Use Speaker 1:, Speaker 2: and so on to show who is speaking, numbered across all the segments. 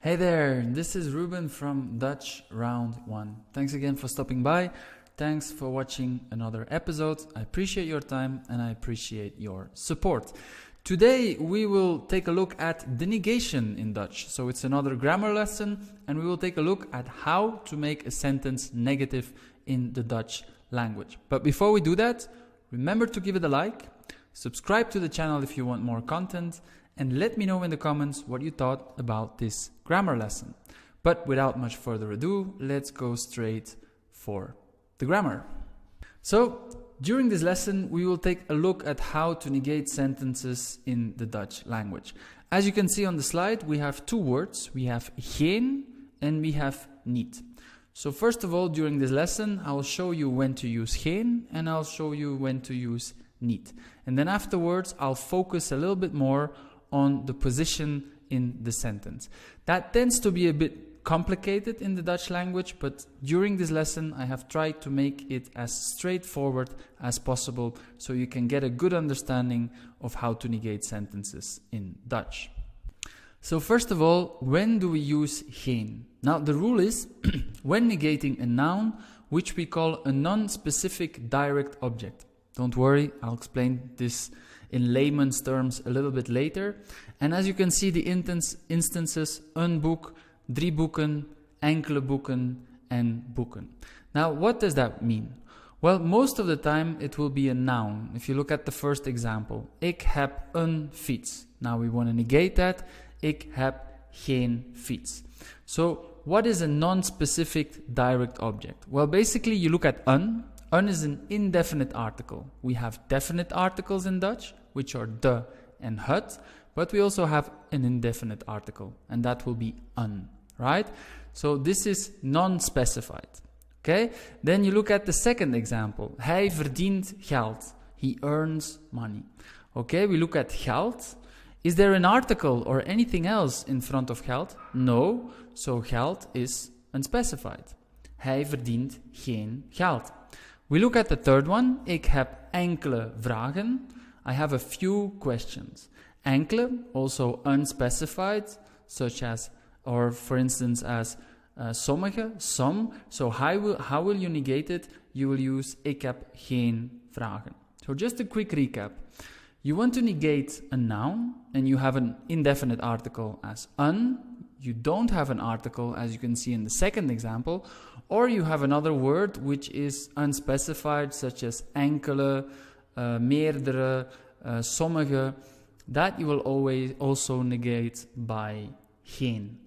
Speaker 1: Hey there, this is Ruben from Dutch Round 1. Thanks again for stopping by. Thanks for watching another episode. I appreciate your time and I appreciate your support. Today we will take a look at the negation in Dutch. So it's another grammar lesson and we will take a look at how to make a sentence negative in the Dutch language. But before we do that, remember to give it a like, subscribe to the channel if you want more content, and let me know in the comments what you thought about this grammar lesson. But without much further ado, let's go straight for the grammar. So, during this lesson, we will take a look at how to negate sentences in the Dutch language. As you can see on the slide, we have two words. We have geen and we have niet. So first of all, during this lesson, I will show you when to use geen and I'll show you when to use niet. And then afterwards, I'll focus a little bit more on the position in the sentence. That tends to be a bit complicated in the Dutch language, but during this lesson I have tried to make it as straightforward as possible so you can get a good understanding of how to negate sentences in Dutch. So first of all, when do we use geen? Now the rule is when negating a noun which we call a non-specific direct object. Don't worry, I'll explain this in layman's terms a little bit later. And as you can see, the instances een boek, 3 boeken, enkele boeken, and boeken. Now, what does that mean? Well, most of the time it will be a noun. If you look at the first example, ik heb een fiets. Now we want to negate that. Ik heb geen fiets. So, what is a non-specific direct object? Well, basically you look at een. Een is an indefinite article. We have definite articles in Dutch, which are de and het, but we also have an indefinite article, and that will be een, right? So this is non-specified, okay? Then you look at the second example. Hij verdient geld. He earns money. Okay, we look at geld. Is there an article or anything else in front of geld? No, so geld is unspecified. Hij verdient geen geld. We look at the third one. Ik heb enkele vragen. I have a few questions. Enkele, also unspecified, such as, or for instance as sommige, some. So how will you negate it? You will use ik heb geen vragen. So just a quick recap. You want to negate a noun and you have an indefinite article as een. You don't have an article, as you can see in the second example, or you have another word which is unspecified, such as enkele, meerdere, sommige. That you will always also negate by geen.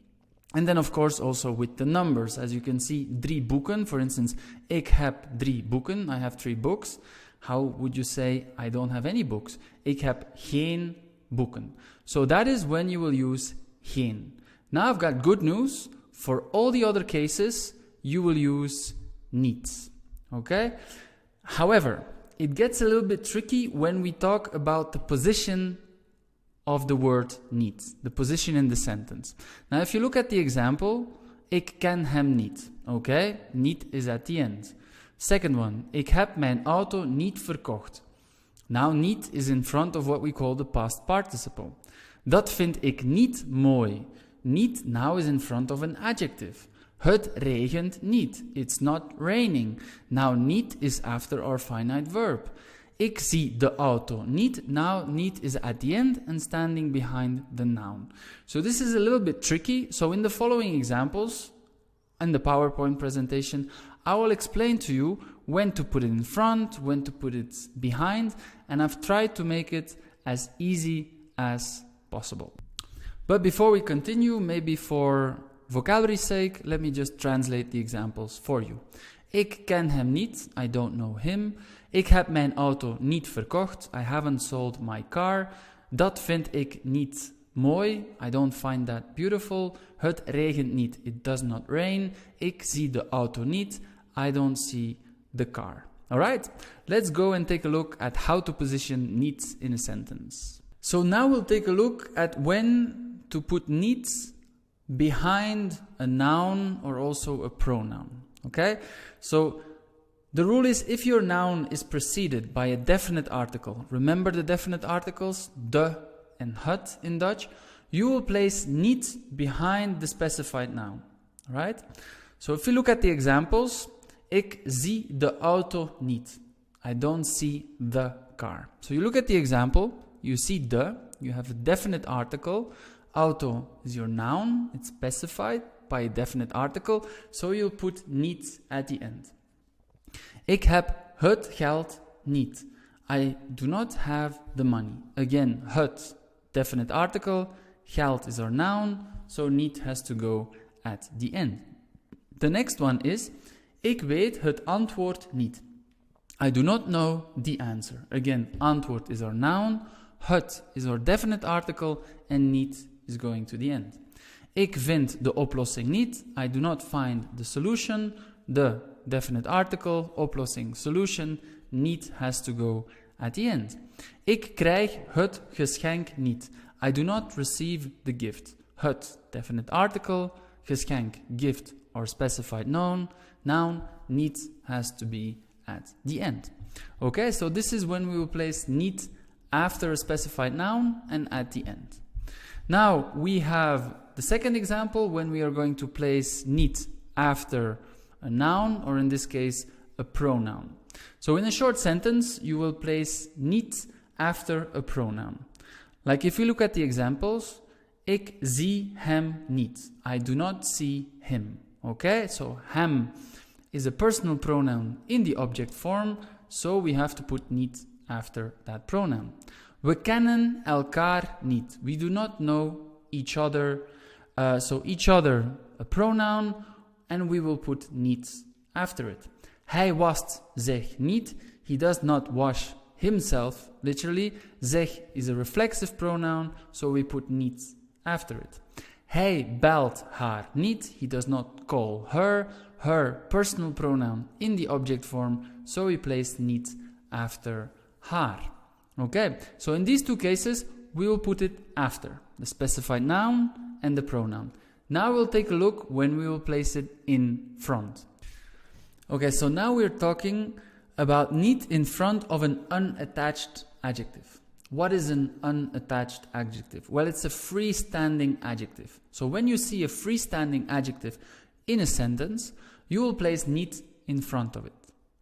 Speaker 1: And then of course also with the numbers, as you can see, 3 boeken, for instance, ik heb 3 boeken, I have 3 books. How would you say I don't have any books? Ik heb geen boeken. So that is when you will use geen. Now I've got good news. For all the other cases, you will use neets. Okay? However, it gets a little bit tricky when we talk about the position of the word niet, the position in the sentence. Now if you look at the example, ik ken hem niet. Okay? Niet is at the end. Second one, ik heb mijn auto niet verkocht. Now niet is in front of what we call the past participle. Dat vind ik niet mooi. Niet now is in front of an adjective. Het regent niet. It's not raining. Now niet is after our finite verb. Ik zie de auto niet. Now niet is at the end and standing behind the noun. So this is a little bit tricky. So in the following examples and the PowerPoint presentation, I will explain to you when to put it in front, when to put it behind, and I've tried to make it as easy as possible. But before we continue, maybe for vocabulary's sake, let me just translate the examples for you. Ik ken hem niet, I don't know him. Ik heb mijn auto niet verkocht, I haven't sold my car. Dat vind ik niet mooi, I don't find that beautiful. Het regent niet, it does not rain. Ik zie de auto niet, I don't see the car. Alright, let's go and take a look at how to position neets in a sentence. So now we'll take a look at when to put neets behind a noun or also a pronoun. Okay? So the rule is if your noun is preceded by a definite article, remember the definite articles, de and het in Dutch, you will place neet behind the specified noun. Right? So if you look at the examples, ik zie de auto niet. I don't see the car. So you look at the example, you see the, you have a definite article. Auto is your noun, it's specified by a definite article, so you'll put niet at the end. Ik heb het geld niet. I do not have the money. Again, het, definite article, geld is our noun, so niet has to go at the end. The next one is, ik weet het antwoord niet. I do not know the answer. Again, antwoord is our noun, het is our definite article, and niet is going to the end. Ik vind de oplossing niet. I do not find the solution. The definite article, oplossing, solution, niet has to go at the end. Ik krijg het geschenk niet. I do not receive the gift. Het, definite article, geschenk, gift, or specified noun, niet has to be at the end. Okay, so this is when we will place niet after a specified noun and at the end. Now we have the second example when we are going to place niet after a noun, or in this case a pronoun. So in a short sentence you will place niet after a pronoun. Like if you look at the examples, ik zie hem niet. I do not see him. Okay, so hem is a personal pronoun in the object form, so we have to put niet after that pronoun. We kennen elkaar niet. We do not know each other. So each other, a pronoun, and we will put niet after it. Hij wast zich niet. He does not wash himself, literally. Zich is a reflexive pronoun, so we put niet after it. Hij belt haar niet. He does not call her. Her, personal pronoun in the object form, so we place niet after haar. Okay, so in these two cases, we will put it after the specified noun and the pronoun. Now we'll take a look when we will place it in front. Okay, so now we're talking about niet in front of an unattached adjective. What is an unattached adjective? Well, it's a freestanding adjective. So when you see a freestanding adjective in a sentence, you will place niet in front of it.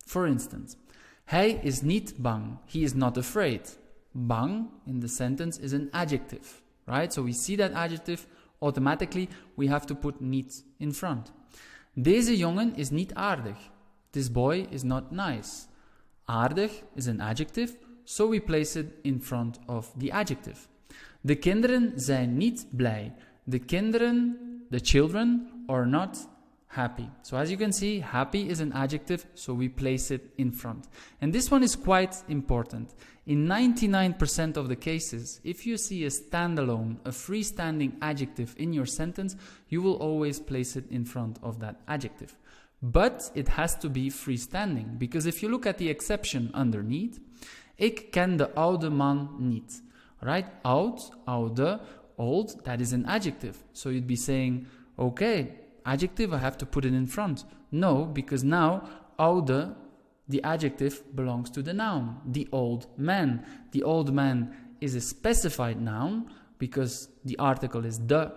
Speaker 1: For instance, hij is niet bang. He is not afraid. Bang in the sentence is an adjective, right? So we see that adjective, automatically we have to put niet in front. Deze jongen is niet aardig. This boy is not nice. Aardig is an adjective, so we place it in front of the adjective. De kinderen zijn niet blij. The children are not happy. So as you can see, happy is an adjective, so we place it in front. And this one is quite important. In 99% of the cases, if you see a standalone, a freestanding adjective in your sentence, you will always place it in front of that adjective. But it has to be freestanding, because if you look at the exception underneath, ik ken de oude man niet. Right? Oud, oude, old, that is an adjective. So you'd be saying, okay, adjective, I have to put it in front. No, because now oude, the adjective, belongs to the noun, the old man. The old man is a specified noun because the article is the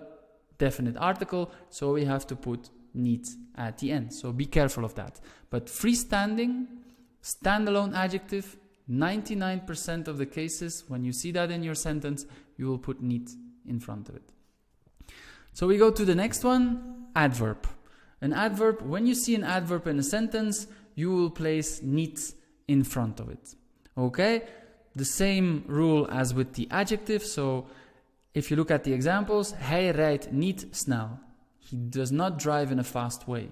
Speaker 1: definite article, so we have to put niet at the end. So be careful of that. But freestanding, standalone adjective, 99% of the cases, when you see that in your sentence, you will put niet in front of it. So we go to the next one, adverb. An adverb, when you see an adverb in a sentence, you will place niet in front of it. Okay? The same rule as with the adjective. So if you look at the examples, hij rijdt niet snel. He does not drive in a fast way.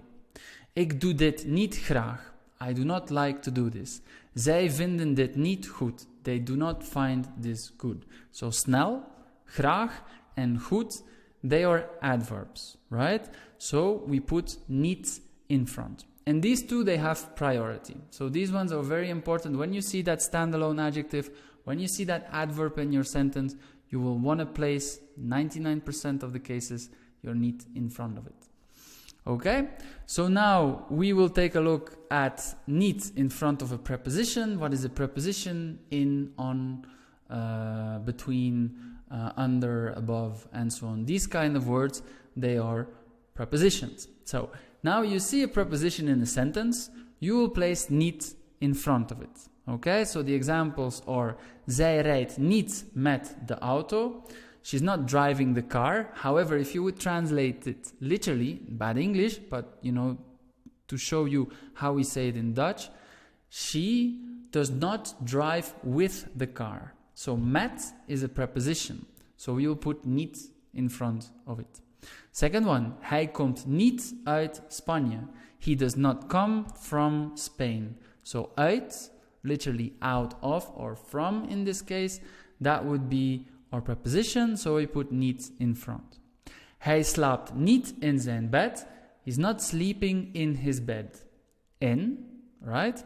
Speaker 1: Ik doe dit niet graag. I do not like to do this. Zij vinden dit niet goed. They do not find this good. So snel, graag, and goed, they are adverbs, right? So we put niet in front. And these two, they have priority. So these ones are very important. When you see that standalone adjective, when you see that adverb in your sentence, you will want to place 99% of the cases your niet in front of it. Okay? So now we will take a look at niet in front of a preposition. What is a preposition? In, on, between, under, above, and so on. These kind of words, they are prepositions. So now you see a preposition in a sentence, you will place niet in front of it. Okay, so the examples are: zij rijdt niet met de auto. She's not driving the car. However, if you would translate it literally, bad English, but you know, to show you how we say it in Dutch, she does not drive with the car. So met is a preposition. So we will put niet in front of it. Second one, hij komt niet uit Spanje. He does not come from Spain. So uit, literally out of or from in this case, that would be our preposition. So we put niet in front. Hij slaapt niet in zijn bed. He's not sleeping in his bed. In, right?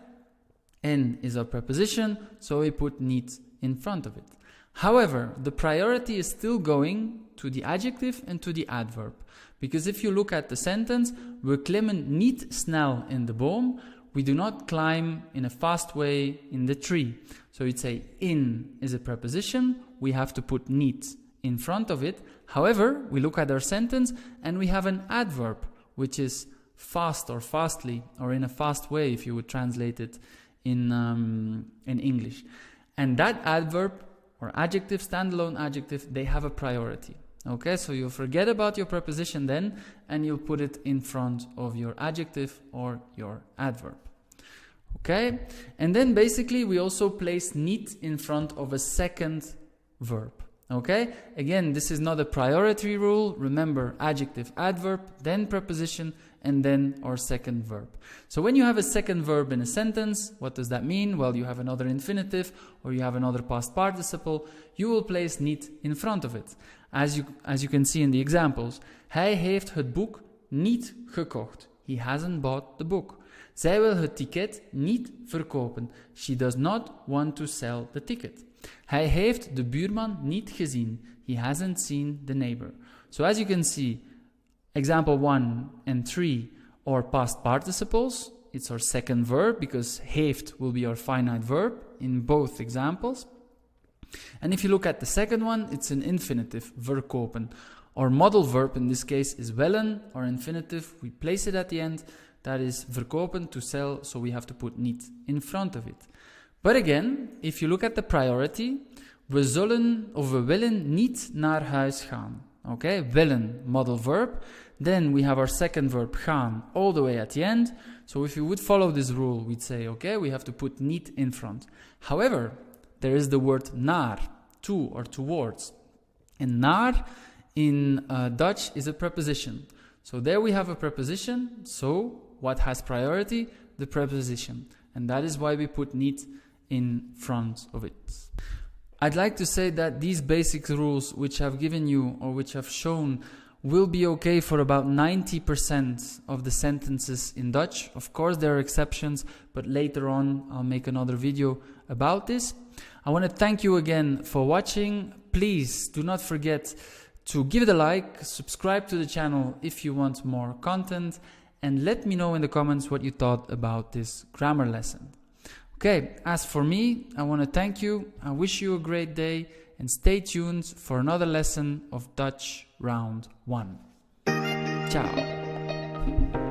Speaker 1: In is our preposition, so we put niet in front of it. However, the priority is still going to the adjective and to the adverb. Because if you look at the sentence, we klimmen niet snel in de boom. We do not climb in a fast way in the tree. So you'd say in is a preposition. We have to put niet in front of it. However, we look at our sentence and we have an adverb, which is fast or fastly, or in a fast way if you would translate it in English. And that adverb or adjective, standalone adjective, they have a priority. Okay, so you'll forget about your preposition then, and you'll put it in front of your adjective or your adverb. Okay, and then basically we also place niet in front of a second verb. Okay, again, this is not a priority rule. Remember, adjective, adverb, then preposition, and then our second verb. So when you have a second verb in a sentence, what does that mean? Well, you have another infinitive or you have another past participle, you will place niet in front of it. As you can see in the examples, hij heeft het boek niet gekocht. He hasn't bought the book. Zij wil het ticket niet verkopen. She does not want to sell the ticket. Hij heeft de buurman niet gezien. He hasn't seen the neighbor. So as you can see, example 1 and 3 are past participles. It's our second verb because heeft will be our finite verb in both examples. And if you look at the second one, it's an infinitive, verkopen. Our model verb in this case is willen, our infinitive. We place it at the end. That is verkopen, to sell, so we have to put niet in front of it. But again, if you look at the priority, we willen niet naar huis gaan. Okay, willen, model verb. Then we have our second verb, gaan, all the way at the end. So if you would follow this rule, we'd say, okay, we have to put niet in front. However, there is the word naar, to or towards. And naar in Dutch is a preposition. So there we have a preposition. So what has priority? The preposition. And that is why we put niet in front of it. I'd like to say that these basic rules which I've given you or which I've shown will be okay for about 90% of the sentences in Dutch. Of course there are exceptions, but later on I'll make another video about this. I want to thank you again for watching. Please do not forget to give it a like, subscribe to the channel if you want more content, and let me know in the comments what you thought about this grammar lesson. Okay, as for me, I want to thank you, I wish you a great day, and stay tuned for another lesson of Dutch Round 1. Ciao!